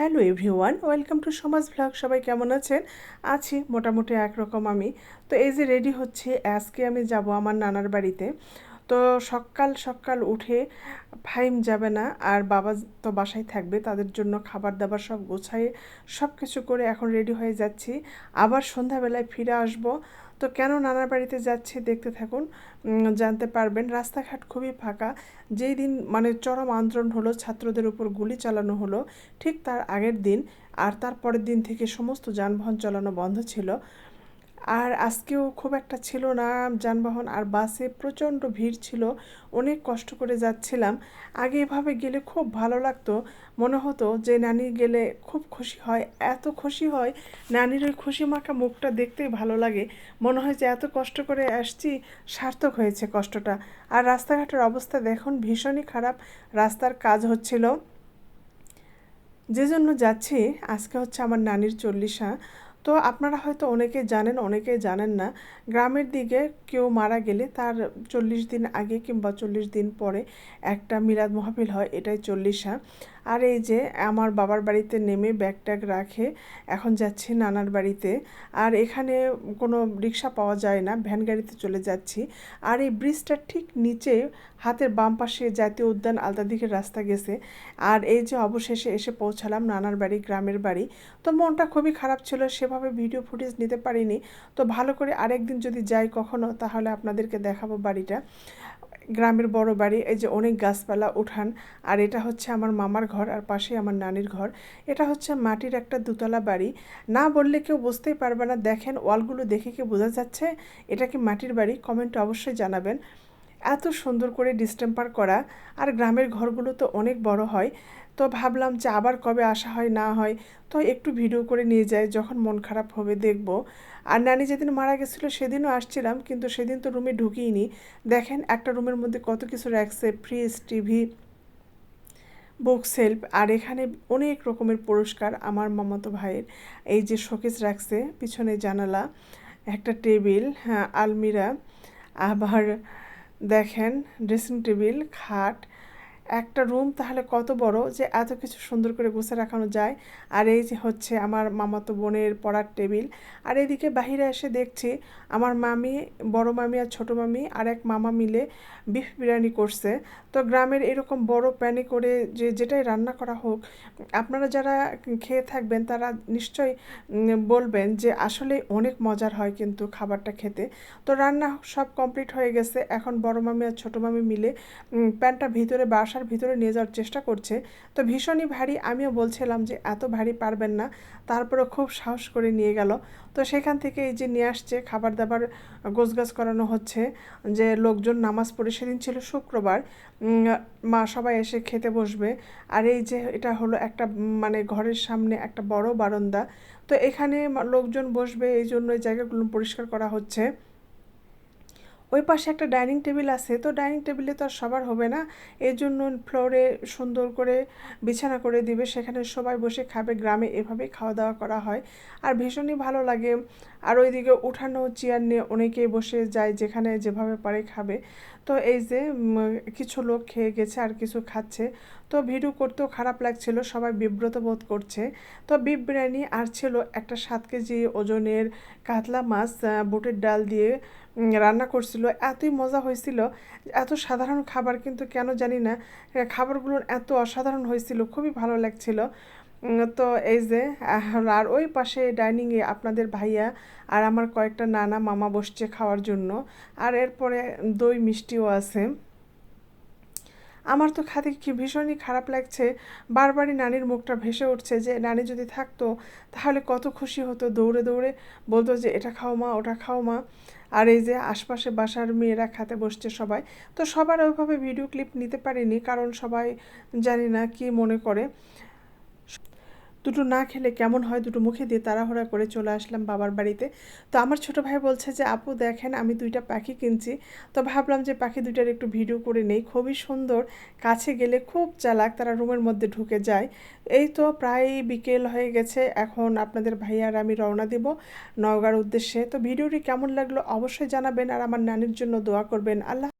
Hello everyone, welcome to সমাজ vlog. সবাই কেমন আছেন? আছি মোটামুটি একরকম আমি। তো এই যে রেডি হচ্ছি, আজকে আমি যাব আমার নানার বাড়িতে। তো সকাল সকাল উঠে ফাইম যাবে না, আর বাবা তো বাসায় থাকবে, তাদের জন্য খাবার দাবার সব গোছায়ে সব কিছু করে এখন রেডি হয়ে যাচ্ছি। আবার সন্ধ্যাবেলায় ফিরে আসব। তো কেন নানার বাড়িতে যাচ্ছি দেখতে থাকুন, জানতে পারবেন। রাস্তাঘাট খুবই ফাঁকা। যেই দিন মানে চরম আন্দোলন হলো, ছাত্রদের উপর গুলি চালানো হলো, ঠিক তার আগের দিন আর তার পরের দিন থেকে সমস্ত যানবাহন চালানো বন্ধ ছিল। আর আজকেও খুব একটা ছিল না যানবাহন, আর বাসে প্রচণ্ড ভিড় ছিল। অনেক কষ্ট করে যাচ্ছিলাম। আগে এভাবে গেলে খুব ভালো লাগতো, মনে হতো যে নানি গেলে খুব খুশি হয়, এত খুশি হয়। নানির ওই খুশি মাখা মুখটা দেখতেই ভালো লাগে। মনে হয় যে এত কষ্ট করে আসছি, সার্থক হয়েছে কষ্টটা। আর রাস্তাঘাটের অবস্থা দেখুন, ভীষণই খারাপ। রাস্তার কাজ হচ্ছিল, যে জন্য যাচ্ছি। আজকে হচ্ছে আমার নানির চল্লিশা। তো আপনারা হয়তো অনেকে জানেন, অনেকে জানেন না। গ্রামের দিকে কেউ মারা গেলে তার 40 দিন আগে কিংবা 40 দিন পরে একটা মিলাদ মাহফিল হয়, এটাই চল্লিশা। আর এই যে আমার বাবার বাড়িতে নেমে ব্যাগ ট্যাগ রাখে এখন যাচ্ছি নানার বাড়িতে। আর এখানে কোনো রিক্সা পাওয়া যায় না, ভ্যান গাড়িতে চলে যাচ্ছি। আর এই ব্রিজটার ঠিক নিচে হাতের বাম পাশে জাতীয় উদ্যান আলতা দিকের রাস্তা গেছে। আর এই যে অবশেষে এসে পৌঁছালাম নানার বাড়ি, গ্রামের বাড়ি। তো মনটা খুবই খারাপ ছিল, সেভাবে ভিডিও ফুটেজ নিতে পারিনি। তো ভালো করে আরেকদিন যদি যাই কখনো, তাহলে আপনাদেরকে দেখাবো বাড়িটা। গ্রামের বড় বাড়ি, এই যে অনেক গাছপালা, উঠান। আর এটা হচ্ছে আমার মামার ঘর, আর পাশে আমার নানির ঘর। এটা হচ্ছে মাটির একটা দুতলা বাড়ি। না বললে কেউ বুঝতেই পারবে না। দেখেন ওয়ালগুলো দেখে কি বোঝা যাচ্ছে এটা কি মাটির বাড়ি? কমেন্টে অবশ্যই জানাবেন। এত সুন্দর করে ডিস্টেম্পার করা। আর গ্রামের ঘরগুলো তো অনেক বড় হয়। তো ভাবলাম যে আবার কবে আসা হয় না হয়, তো একটু ভিডিও করে নিয়ে যাই, যখন মন খারাপ হবে দেখব। আর নানি যেদিন মারা গেছিলো সেদিনও আসছিলাম, কিন্তু সেদিন তো রুমে ঢুকিনি। দেখেন একটা রুমের মধ্যে কত কিছু রাখছে, ফ্রিজ, টিভি, বুক সেলফ। আর এখানে অনেক রকমের পুরস্কার আমার মামাতো ভাইয়ের। এই যে শোকেস রাখছে, পিছনে জানালা, একটা টেবিল, হ্যাঁ আলমিরা, আবার দেখেন ড্রেসিং টেবিল, খাট। একটা রুম তাহলে কত বড় যে এত কিছু সুন্দর করে গুছিয়ে রাখানো যায়। আর এই যে হচ্ছে আমার মামাতো বোনের পড়ার টেবিল। আর এদিকে বাহিরে এসে দেখছি আমার মামি, বড় মামি আর ছোটো মামি আর এক মামা মিলে বিফ বিরিয়ানি করছে। তো গ্রামের এরকম বড় প্যানে করে যে যেটাই রান্না করা হোক, আপনারা যারা খেয়ে থাকবেন তারা নিশ্চয়ই বলবেন যে আসলে অনেক মজার হয় কিন্তু খাবারটা খেতে। তো রান্না সব কমপ্লিট হয়ে গেছে। এখন বড় মামি আর ছোটো মামি মিলে প্যানটা ভিতরে বাসার ভিতরে নিয়ে যাওয়ার চেষ্টা করছে। তো ভীষণই ভারী, আমিও বলছিলাম যে এত ভারী পারবেন না, তারপরে খুব সাহস করে নিয়ে গেল। তো সেখান থেকে এই যে নিয়ে আসছে খাবার দাবার, গোছগাছ করানো হচ্ছে। যে লোকজন নামাজ পড়ে, সেদিন ছিল শুক্রবার, মা সবাই এসে খেতে বসবে। আর এই যে এটা হলো একটা মানে ঘরের সামনে একটা বড় বারান্দা। তো এখানে লোকজন বসবে, এই জন্য এই জায়গাগুলো পরিষ্কার করা হচ্ছে। ওই পাশে একটা ডাইনিং টেবিল আছে, তো ডাইনিং টেবিলে তো আর সবার হবে না, এই জন্য ফ্লোরে সুন্দর করে বিছানা করে দিবে, সেখানে সবাই বসে খাবে। গ্রামে এভাবেই খাওয়া দাওয়া করা হয়, আর ভীষণই ভালো লাগে। আর ওইদিকে উঠানো চেয়ার নিয়ে অনেকেই বসে যায়, যেখানে যেভাবে পারে খাবে। তো এই যে কিছু লোক খেয়ে গেছে আর কিছু খাচ্ছে। তো ভিডিও করতেও খারাপ লাগছিল, সবাই বিব্রত বোধ করছে। তো বিফ বিরিয়ানি আর ছিল একটা 7 কেজি ওজনের কাতলা মাছ, বুটের ডাল দিয়ে রান্না করছিল। এতই মজা হয়েছিল। এত সাধারণ খাবার, কিন্তু কেন জানি না খাবারগুলো এত অসাধারণ হয়েছিল, খুবই ভালো লাগছিল। তো এই যে আর ওই পাশে ডাইনিংয়ে আপনাদের ভাইয়া আর আমার কয়েকটা নানা মামা বসছে খাওয়ার জন্য। আর এরপরে দই মিষ্টিও আছে। আমার তো খাতে কি ভীষণই খারাপ লাগছে। বারবারই নানির মুখটা ভেসে উঠছে, যে নানি যদি থাকতো তাহলে কত খুশি হতো, দৌড়ে দৌড়ে বলতো যে এটা খাও মা, ওটা খাও মা। আর এই যে আশপাশে বাসার মেয়েরা খেতে বসছে সবাই। তো সবার ওইভাবে ভিডিও ক্লিপ নিতে পারিনি, কারণ সবাই জানি না কি মনে করে। দুটো না খেলে কেমন হয়, দুটো মুখে দিয়ে তাড়াহুড়া করে চলে আসলাম বাবার বাড়িতে। তো আমার ছোটো ভাই বলছে যে আপু দেখেন আমি 2টা পাখি কিনছি। তো ভাবলাম যে পাখি দুইটার একটু ভিডিও করে নেই, খুবই সুন্দর। কাছে গেলে খুব চালাক, তারা রুমের মধ্যে ঢুকে যায়। এই তো প্রায় বিকেল হয়ে গেছে, এখন আপনাদের ভাইয়ার আমি রওনা দিব নওগাঁর উদ্দেশ্যে। তো ভিডিওটি কেমন লাগলো অবশ্যই জানাবেন, আর আমার নানির জন্য দোয়া করবেন। আল্লাহ।